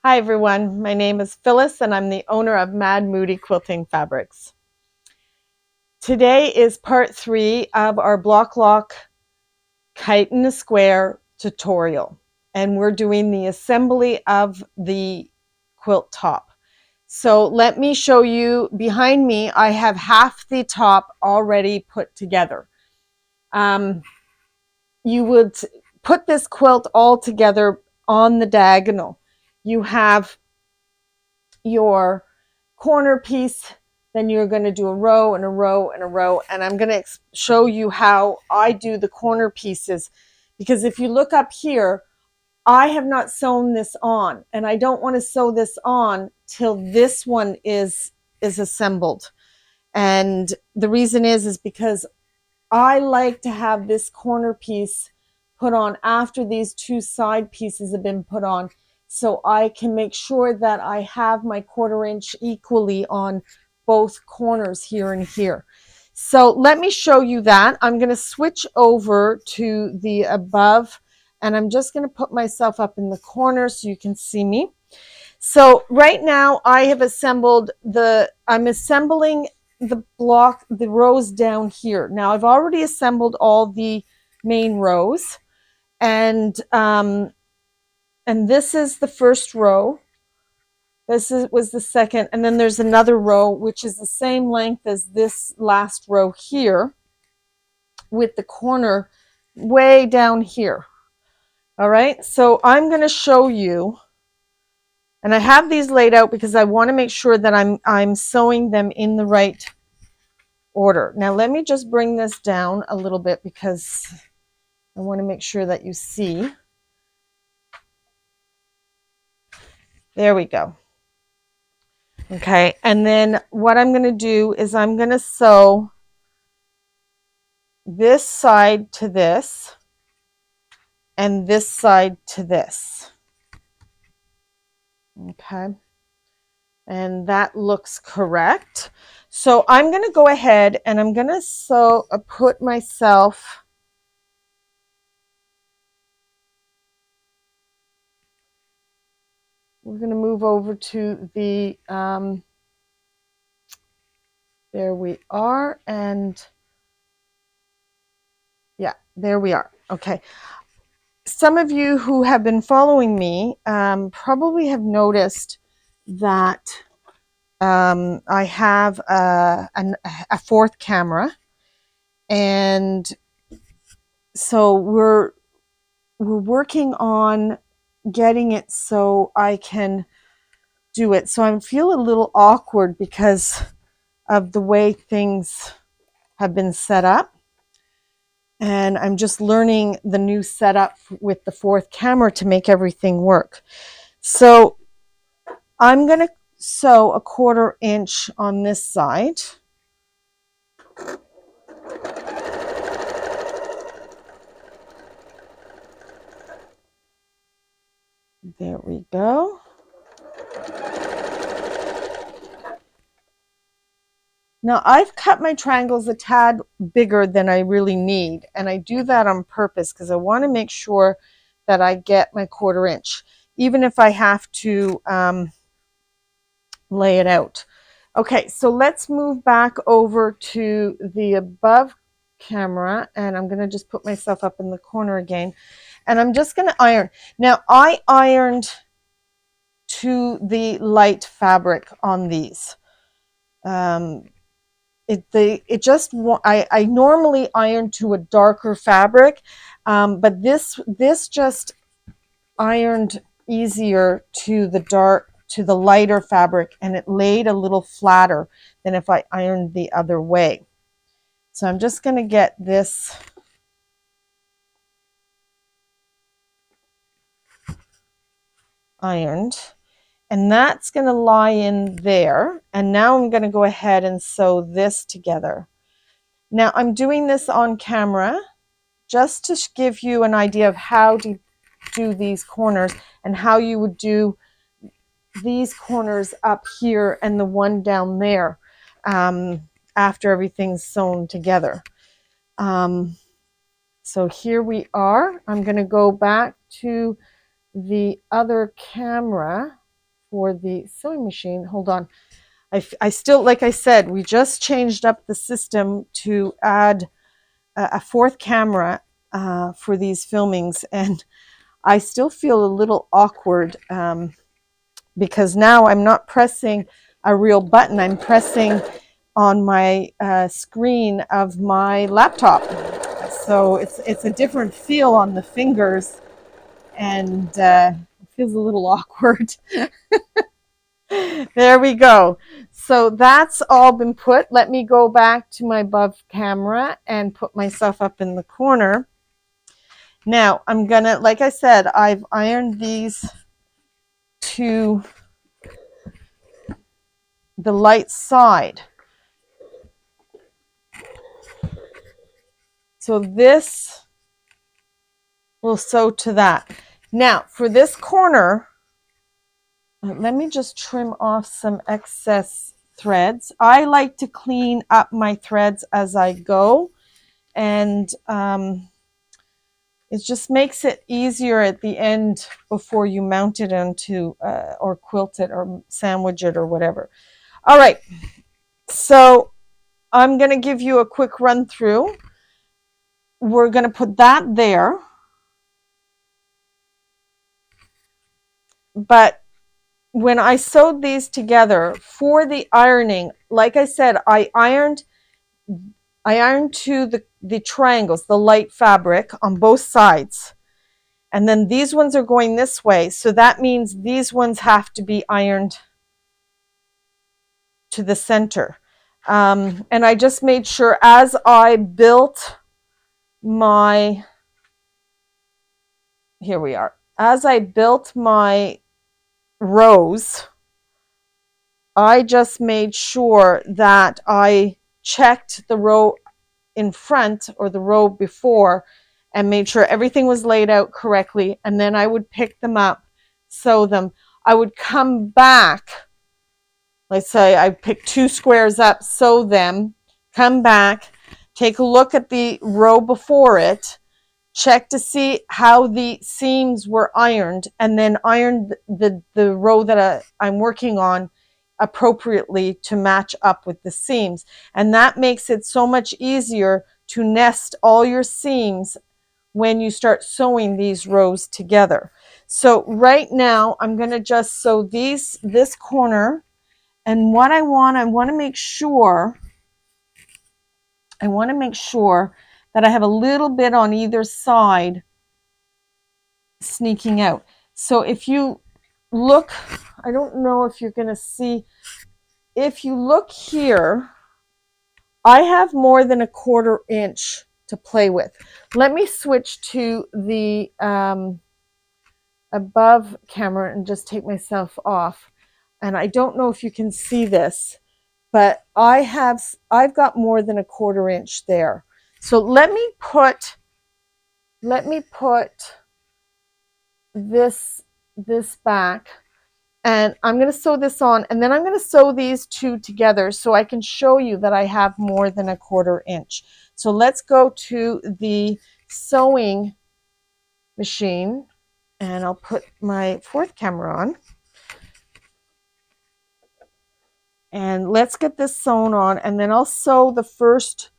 Hi everyone, my name is Phyllis and I'm the owner of Mad Moody Quilting Fabrics. Today is part 3 of our block lock kite in a square tutorial, and we're doing the assembly of the quilt top. So let me show you. Behind me I have half the top already put together. You would put this quilt all together on the diagonal. You have your corner piece, then you're going to do a row and a row and a row, and I'm going to show you how I do the corner pieces, because if you look up here, I have not sewn this on, and I don't want to sew this on till this one is assembled. And the reason is because I like to have this corner piece put on after these two side pieces have been put on, so I can make sure that I have my 1/4 inch equally on both corners here and here. So let me show you that. I'm going to switch over to the above, and I'm just going to put myself up in the corner so you can see me. So right now I have assembled I'm assembling the rows down here. Now I've already assembled all the main rows, and this is the first row. Was the second, and then there's another row which is the same length as this last row here, with the corner way down here. All right, so I'm going to show you. And I have these laid out because I want to make sure that I'm sewing them in the right order. Now let me just bring this down a little bit because I want to make sure that you see. There we go. Okay, and then what I'm going to do is I'm going to sew this side to this and this side to this. Okay, and that looks correct. So I'm going to go ahead and I'm going to put myself, we're going to move over to the, there we are, and yeah, there we are. Okay. Some of you who have been following me probably have noticed that I have a fourth camera, and so we're working on getting it so I can do it. So I feel a little awkward because of the way things have been set up, and I'm just learning the new setup with the fourth camera to make everything work. So I'm going to sew a 1/4 inch on this side. There we go. Now I've cut my triangles a tad bigger than I really need, and I do that on purpose because I want to make sure that I get my 1/4 inch, even if I have to lay it out. Okay, so let's move back over to the above camera, and I'm going to just put myself up in the corner again, and I'm just going to iron. Now I ironed to the light fabric on these. I normally iron to a darker fabric, but this just ironed easier to the lighter fabric, and it laid a little flatter than if I ironed the other way. So I'm just going to get this ironed, and that's going to lie in there. And now I'm going to go ahead and sew this together. Now I'm doing this on camera just to give you an idea of how to do these corners and how you would do these corners up here and the one down there after everything's sewn together. So here we are. I'm going to go back to the other camera, for the sewing machine. Hold on. I still, like I said, we just changed up the system to add a fourth camera for these filmings, and I still feel a little awkward because now I'm not pressing a real button. I'm pressing on my screen of my laptop. So it's a different feel on the fingers, and it feels a little awkward. There we go. So that's all been put. Let me go back to my above camera and put myself up in the corner. Now I'm gonna, like I said, I've ironed these to the light side. So this will sew to that. Now for this corner, let me just trim off some excess threads. I like to clean up my threads as I go, and it just makes it easier at the end before you mount it onto or quilt it or sandwich it or whatever. All right, so I'm going to give you a quick run through. We're going to put that there, but when I sewed these together for the ironing, like I said, I ironed to the triangles, the light fabric on both sides. And then these ones are going this way. So that means these ones have to be ironed to the center. And I just made sure as I built my, here we are, as I built my rows, I just made sure that I checked the row in front or the row before and made sure everything was laid out correctly, and then I would pick them up, sew them. I would come back, let's say I pick 2 squares up, sew them, come back, take a look at the row before it, check to see how the seams were ironed, and then iron the row that I'm working on appropriately to match up with the seams. And that makes it so much easier to nest all your seams when you start sewing these rows together. So right now I'm going to just sew this corner, and what I want to make sure that I have a little bit on either side sneaking out. So if you look, I don't know if you're going to see, if you look here, I have more than a 1/4 inch to play with. Let me switch to the above camera and just take myself off. And I don't know if you can see this, but I've got more than a 1/4 inch there. So let me put this back, and I'm going to sew this on, and then I'm going to sew these 2 together so I can show you that I have more than a 1/4 inch. So let's go to the sewing machine, and I'll put my 4th camera on. And let's get this sewn on, and then I'll sew the first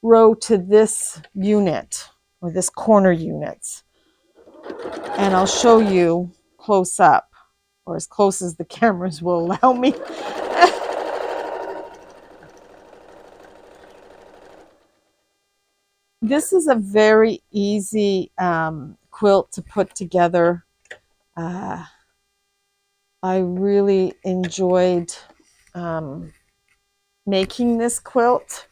row to this unit, or this corner units. And I'll show you close up, or as close as the cameras will allow me. This is a very easy quilt to put together. I really enjoyed making this quilt.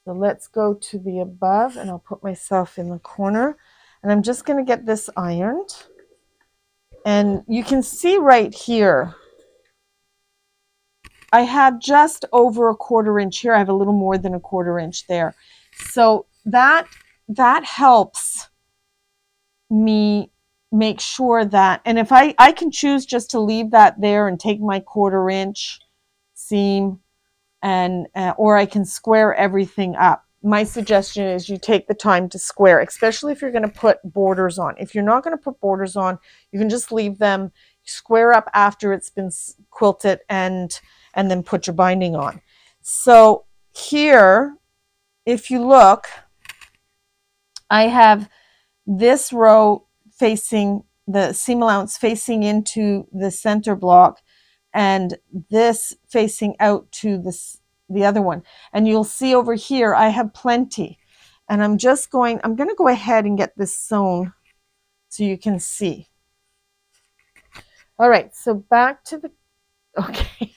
So let's go to the above, and I'll put myself in the corner, and I'm just going to get this ironed. And you can see right here, I have just over a 1/4 inch here. I have a little more than a 1/4 inch there. So that helps me make sure that, and if I can choose just to leave that there and take my 1/4 inch seam, and or I can square everything up. My suggestion is you take the time to square, especially if you're going to put borders on. If you're not going to put borders on, you can just leave them. square up after it's been quilted, and then put your binding on. So here, if you look, I have this row facing the seam allowance facing into the center block, and this facing out to the other one. And you'll see over here I have plenty, and I'm going to go ahead and get this sewn so you can see. All right, so back to the okay.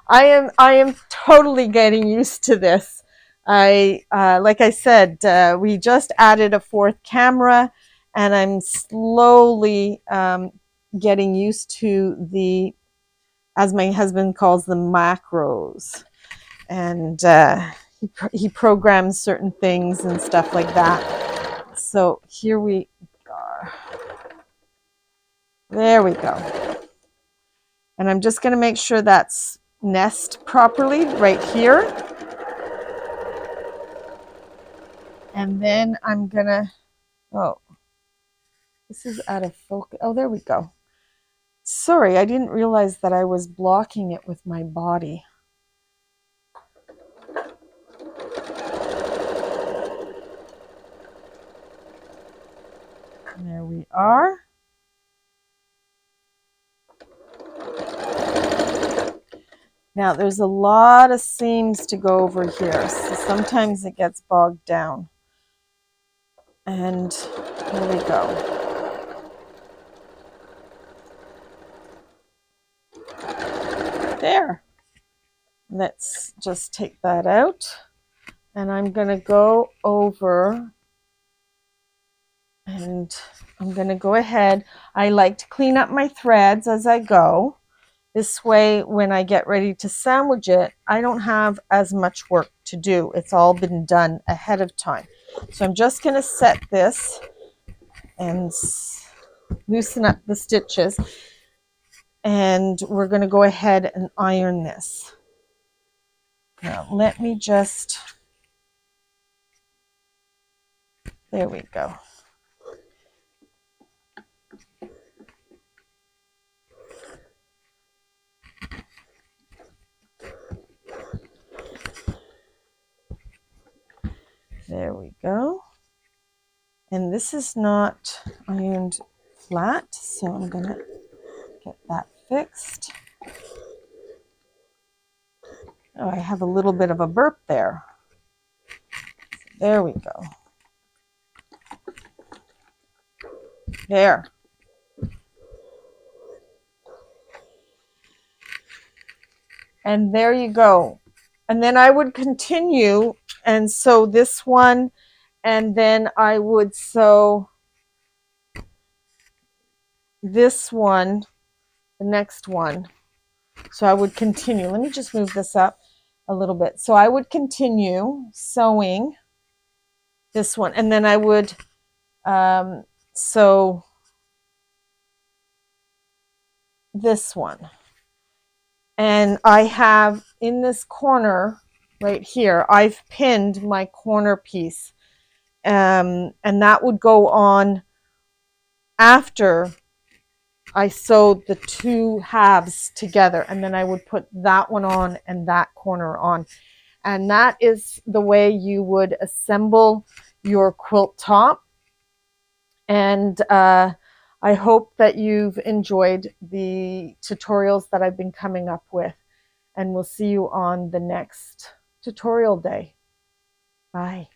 I am totally getting used to this. Like I said, we just added a fourth camera, and I'm slowly getting used to the, as my husband calls them, macros, and he programs certain things and stuff like that. So here we are. There we go. And I'm just going to make sure that's nest properly right here. And then I'm going to, oh, this is out of focus. Oh, there we go. Sorry, I didn't realize that I was blocking it with my body. There we are. Now there's a lot of seams to go over here, so sometimes it gets bogged down. And here we go. There. Let's just take that out. And I'm going to go over, and I'm going to go ahead. I like to clean up my threads as I go. This way, when I get ready to sandwich it, I don't have as much work to do. It's all been done ahead of time. So I'm just going to set this and loosen up the stitches. And we're going to go ahead and iron this. Now, let me just, there we go. There we go. And this is not ironed flat, so I'm going to get that fixed. Oh, I have a little bit of a burp there. There we go. There. And there you go. And then I would continue and sew this one, and then I would sew this one, the next one. So I would continue. Let me just move this up a little bit. So I would continue sewing this one, and then I would sew this one. And I have in this corner right here, I've pinned my corner piece, and that would go on after I sewed the two halves together, and then I would put that one on and that corner on. And that is the way you would assemble your quilt top. And I hope that you've enjoyed the tutorials that I've been coming up with, and we'll see you on the next tutorial day. Bye.